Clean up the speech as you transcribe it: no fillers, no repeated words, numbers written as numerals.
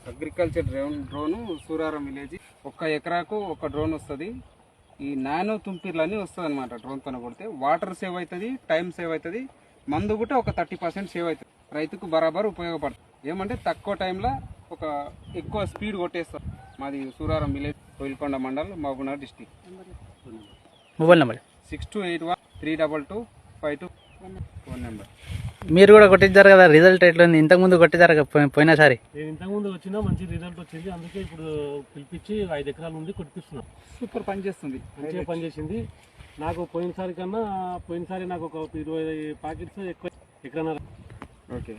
Agriculture drone Suraram village 1 ఎకరాకు 1 drone వస్తుంది. ఈ నానో తుంపిర్లని వస్తుంది అనమాట. డ్రోన్ తో కొడితే వాటర్ సేవ్ అవుతుంది, టైం సేవ్ అవుతుంది, మందు కూడా ఒక 30% సేవ్ అవుతుంది. రైతుకు బరాబర్ ఉపయోగపడుతుంది. ఏమంటే తక్కువ టైంలో ఒక ఎక్కువ స్పీడ్ కొట్టేస్తారు. మాది Suraram village, Koilkonda mandal, Mahabubnagar district. Mobile number 62813252 number. మీరు కూడా కొట్టించారు కదా, రిజల్ట్ ఎట్లుంది? ఇంతకుముందు కొట్టించారు పోయినసారి? నేను ఇంతకుముందు వచ్చినా మంచి రిజల్ట్ వచ్చింది. అందుకే ఇప్పుడు పిలిపించి 5 ఎకరాల నుండి కొట్టిస్తున్నాం. సూపర్ పనిచేస్తుంది, మంచిగా పనిచేసింది. నాకు పోయినసారి నాకు ఒక 20 ప్యాకెట్స్ ఎక్కువ ఎకరన్నర. ఓకే.